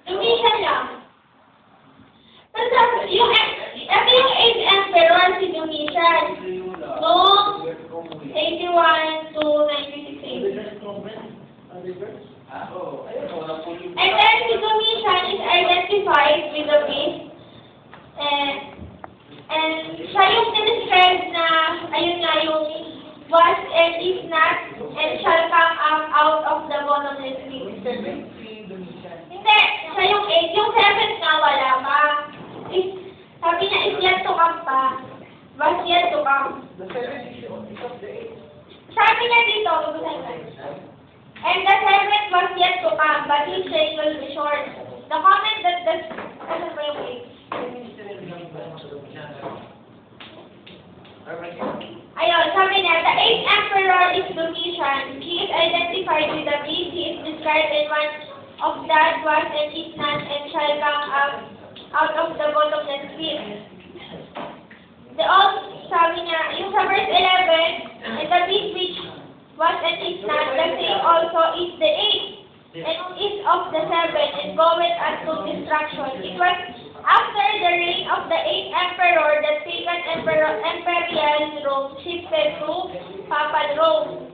Dumisa lang. Tapos, yung, ito yung 8th emperor, si Domitian. Noong 81 to 96. And then, si Domitian is identified with the beast. And siya yung describe na, ayun nga, yung was and is not, and shall come out of the bottomless pit. Hindi, siya yung 8. Yung 7 nga wala pa. Sabi niya, is yet to come pa. Was yet to come. Sabi niya dito, and the 7th was yet to come, but his reign will be short. The comment that ano ba yung 8? Ayun, sabi niya, the 8th emperor is Domitian. He is identified with the beast. He is described in one of that was and is not and shall come out of the bottomless pit. Sabi niya, yung sa verse 11, and the beast which was and is not, the same also is the 8th, and is of the 7th, and goeth unto destruction. It was after the reign of the 8th emperor that pagan imperial Rome shifted to Papal Rome.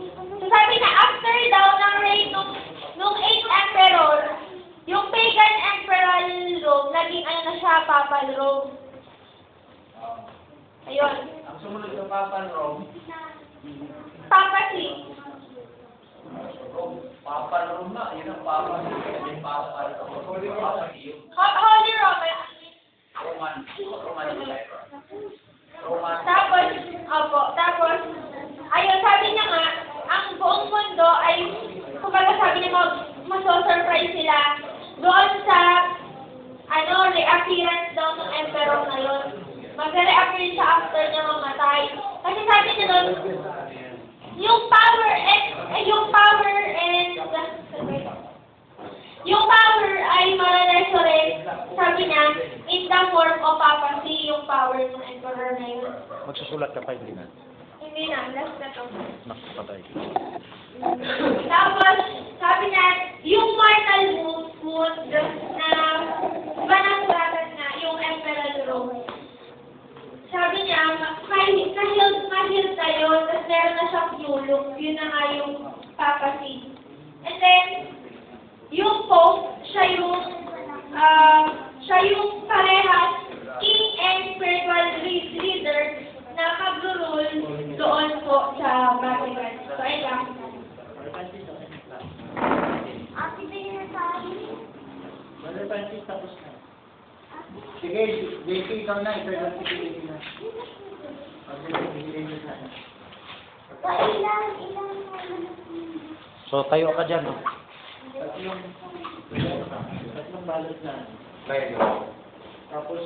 So sabi na, after daw ng reign nung 8th emperor, yung pagan imperial Rome, naging ano na siya, Papal Rome. Ayun. Ang sumunod ng Papal Rome, Papacy. Papal Rome na, yun ang Papal Rome. Yung Papal Rome. Holy Rome. Roman. Tapos, ayun, sabi niya nga, ang buong mundo ay, kumbaga sabi niya, maso-surprise sila doon sa, reappearance daw ng emperor na yun. Mag-reappear siya after niya mamatay. Kasi sabi niya doon, yung power ay ma-resurrect, sabi niya, in the form of papacy, yung power ng emperor na yun. Magsusulat ka pa, hindi na. Hindi na, last na to. Nakapatay. Tapos, sabi niya, yung mortal wound na banasuratan na yung emperor Rome. Sabi niya, ma-heal tayo, tapos meron na siyang yulong, yun na nga yung papacy. And then, yung Pope, siya yung parehas king and spiritual leader na mag-rule doon po sa Vatican. So, ayun lang. Ate, din na sa akin. Brother Francis, tapos na. Sige, JP, ikaw na. Ikaw lang si JP na. Ilan. So, tayo ka dyan, no? Tatlong balot na. Tapos,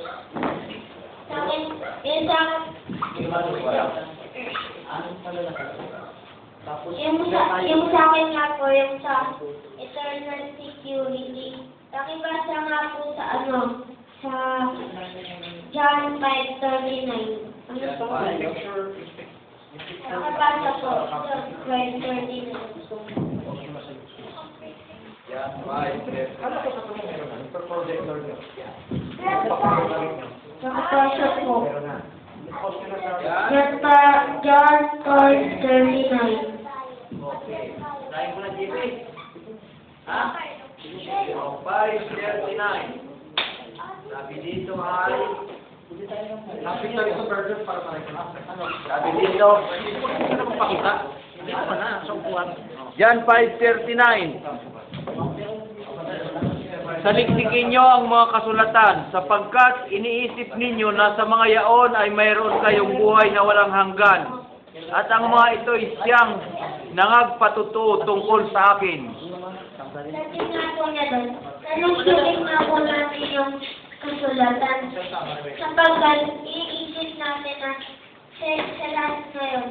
Sa akin, yun sa akin. anong pala na? Tapos, Yung sa akin nga po, yung sa eternal security. Pakibasa nga po sa sa John 5:39. Ano po? Pakibasa po, John 5:39. ano ko sa meron na? Per projector nyo. Pakibasa po. Yan. John 5:39. Okay. Try mo na, JP. Ha? 5:39. Sabi dito ay... Lapit tayo sa burger para sabi dito... Hindi ko na magpakita. Hindi ko na. Sa upuan. Yan, 5:39. Saliktikin nyo ang mga kasulatan, sapagkat iniisip ninyo na sa mga yaon ay mayroon kayong buhay na walang hanggan. At ang mga ito ay siyang nangagpatutuo tungkol sa akin. Sabi nga po niya doon, tanong-tuloy nga po natin yung kasulatan. Sapagkat iniisip natin na sa lahat ngayon,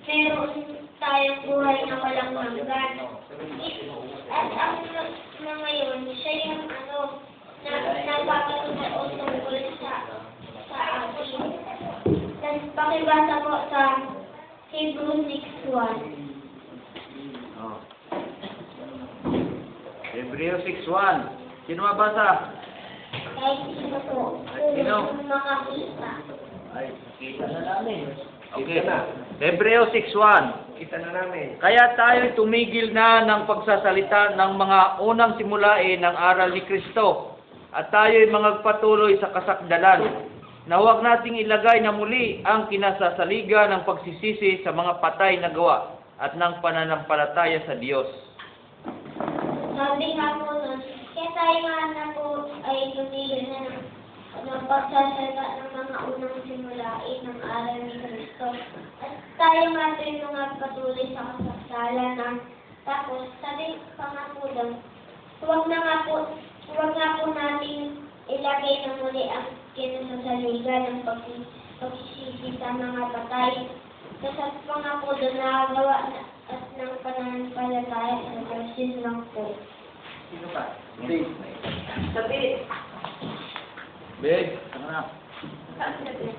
meron tayong buhay na walang hanggan. At ang na ngayon, siya yung nagpapatutuo tungkol sa atin. Tapos pakibasa po sa Hebrews 6:1. Hebreo 6:1. Sino mabasa? Kahit sino po. Sino? Kung makakita. Ay, kita na namin. Okay. Hebreo 6:1. Kita na namin. Kaya tayo tumigil na ng pagsasalita ng mga unang simulain ng aral ni Kristo at tayo'y magpatuloy sa kasakdalan na huwag nating ilagay na muli ang kinasasaliga ng pagsisisi sa mga patay na gawa at ng pananampalataya sa Diyos. Sabi nga po nun, kaya tayo nga na po ay tumigil na ng pagsasalita ng mga unang simulain ng aral ni Kristo. At tayo nga rin mga patuloy sa kasakdalan ng tapos, sabi pa nga po doon, huwag nga po natin ilagay na muli ang kinasasaliga ng pagsisisi sa mga patay. Kasat pa nga po doon nakagawa at ng pananampalataya sa Diyos. Yun lang po. Sino pa? Sabi. Big, ano na? Sabi.